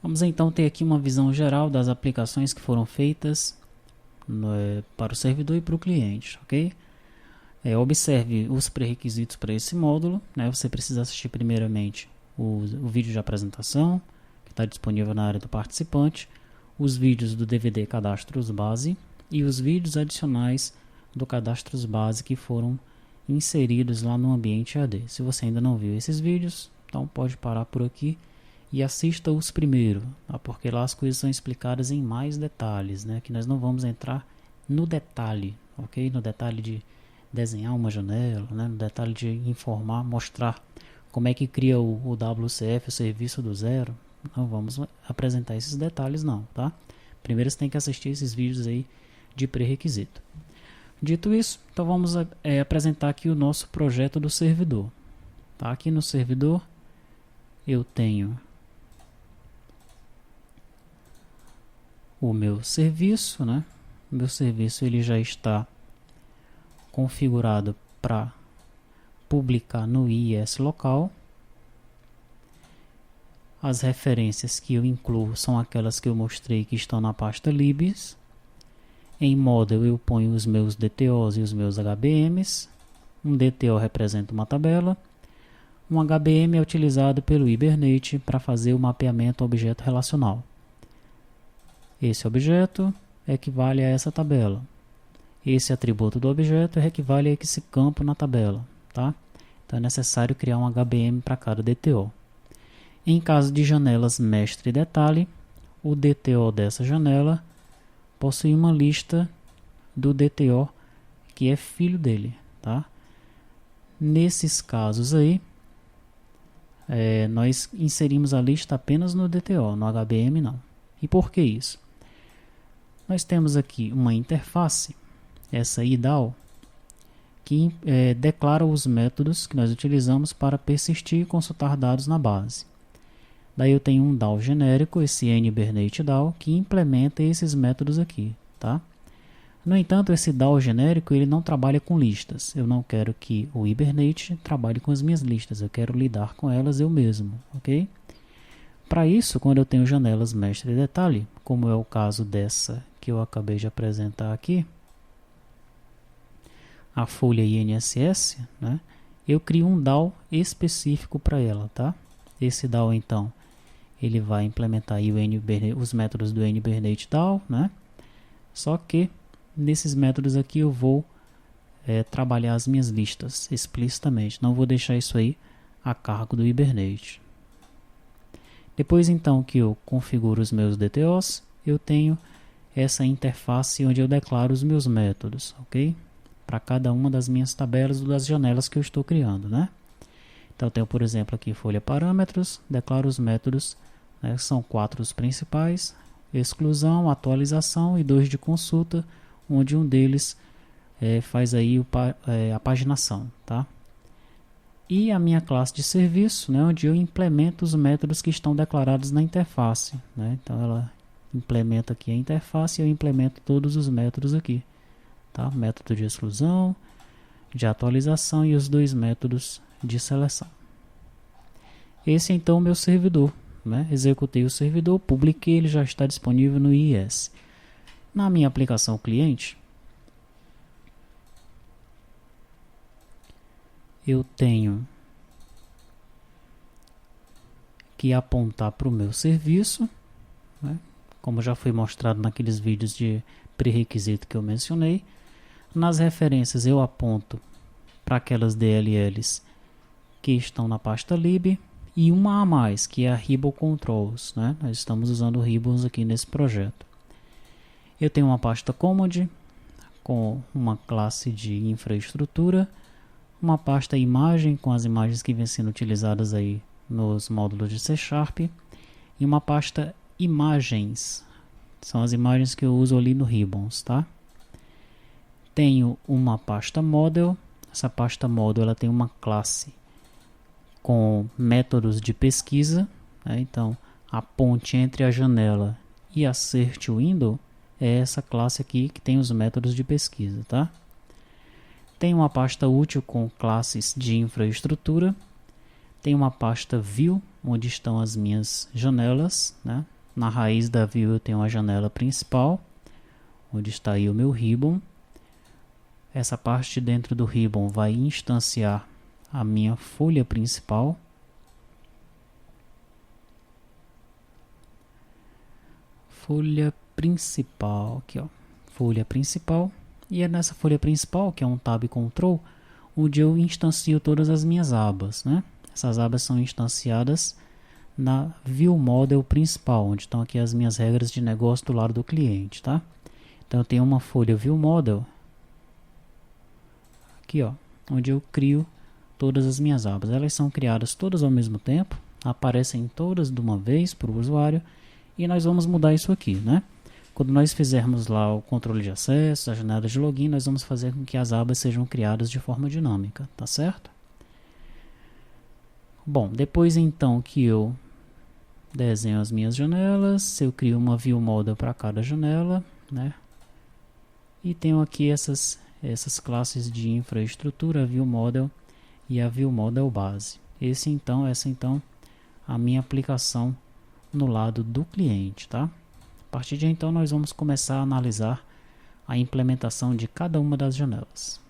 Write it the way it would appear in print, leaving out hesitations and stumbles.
Vamos então ter aqui uma visão geral das aplicações que foram feitas para o servidor e para o cliente, ok? Observe os pré-requisitos para esse módulo, né? Você precisa assistir primeiramente o vídeo de apresentação, que está disponível na área do participante, os vídeos do DVD Cadastros Base e os vídeos adicionais do Cadastros Base que foram inseridos lá no ambiente AD. Se você ainda não viu esses vídeos, então pode parar por aqui e assista os primeiro, tá? Porque lá as coisas são explicadas em mais detalhes, né? Que nós não vamos entrar no detalhe, ok? No detalhe de desenhar uma janela, né? No detalhe de informar, mostrar como é que cria o WCF, o serviço do zero. Não vamos apresentar esses detalhes não, tá? Primeiro você tem que assistir esses vídeos aí de pré-requisito. Dito isso, então vamos apresentar aqui o nosso projeto do servidor. Tá? Aqui no servidor eu tenho o meu serviço, né? O meu serviço ele já está configurado para publicar no IIS local. As referências que eu incluo são aquelas que eu mostrei que estão na pasta libs. Em model eu ponho os meus DTOs e os meus HBMs. Um DTO representa uma tabela. Um HBM é utilizado pelo Hibernate para fazer o mapeamento objeto relacional. Esse objeto equivale a essa tabela. Esse atributo do objeto equivale a esse campo na tabela. Tá? Então é necessário criar um HBM para cada DTO. Em caso de janelas mestre e detalhe, o DTO dessa janela possui uma lista do DTO que é filho dele. Tá? Nesses casos aí, nós inserimos a lista apenas no DTO, no HBM não. E por que isso? Nós temos aqui uma interface, essa IDAL, que declara os métodos que nós utilizamos para persistir e consultar dados na base. Daí eu tenho um DAO genérico, esse NHibernate DAO, que implementa esses métodos aqui. Tá? No entanto, esse DAO genérico ele não trabalha com listas. Eu não quero que o Hibernate trabalhe com as minhas listas, eu quero lidar com elas eu mesmo. Ok? Para isso, quando eu tenho janelas mestre e detalhe, como é o caso dessa que eu acabei de apresentar aqui, a folha INSS, né, eu crio um DAO específico para ela. Tá? Esse DAO, então, ele vai implementar aí os métodos do NHibernate DAO, né? Só que nesses métodos aqui eu vou trabalhar as minhas listas explicitamente, não vou deixar isso aí a cargo do Hibernate. Depois então que eu configuro os meus DTOs, eu tenho essa interface onde eu declaro os meus métodos, ok? Para cada uma das minhas tabelas ou das janelas que eu estou criando, né? Então eu tenho, por exemplo, aqui folha parâmetros, declaro os métodos, né? São 4 os principais, exclusão, atualização e 2 de consulta, onde um deles faz aí a paginação, tá? E a minha classe de serviço, né, onde eu implemento os métodos que estão declarados na interface, né? Então ela implementa aqui a interface e eu implemento todos os métodos aqui, tá? Método de exclusão, de atualização e os 2 métodos de seleção. Esse é então o meu servidor, né? Executei o servidor, publiquei, ele já está disponível no IIS. Na minha aplicação cliente, eu tenho que apontar para o meu serviço, né? Como já foi mostrado naqueles vídeos de pré-requisito que eu mencionei. Nas referências eu aponto para aquelas DLLs que estão na pasta lib e uma a mais, que é a Ribbon Controls, né? Nós estamos usando Ribbons aqui nesse projeto. Eu tenho uma pasta Command com uma classe de infraestrutura, uma pasta imagem com as imagens que vêm sendo utilizadas aí nos módulos de C# e uma pasta imagens, são as imagens que eu uso ali no Ribbons, tá? Tenho uma pasta model, essa pasta model ela tem uma classe com métodos de pesquisa, né? Então a ponte entre a janela e a Search Window é essa classe aqui que tem os métodos de pesquisa, tá? Tem uma pasta útil com classes de infraestrutura, tem uma pasta View onde estão as minhas janelas, né? Na raiz da view eu tenho a janela principal, onde está aí o meu ribbon. Essa parte dentro do ribbon vai instanciar a minha folha principal. Folha principal, aqui ó, folha principal. E é nessa folha principal, que é um tab control, onde eu instancio todas as minhas abas, né? Essas abas são instanciadas na view model principal, onde estão aqui as minhas regras de negócio do lado do cliente, tá? Então eu tenho uma folha view model aqui, ó, onde eu crio todas as minhas abas. Elas são criadas todas ao mesmo tempo, aparecem todas de uma vez para o usuário, e nós vamos mudar isso aqui, né? Quando nós fizermos lá o controle de acesso, a janela de login, nós vamos fazer com que as abas sejam criadas de forma dinâmica, tá certo? Bom, depois então que eu desenho as minhas janelas, eu crio uma view model para cada janela, né? E tenho aqui essas classes de infraestrutura, a view model e a view model base. Essa então a minha aplicação no lado do cliente, tá? A partir de então nós vamos começar a analisar a implementação de cada uma das janelas.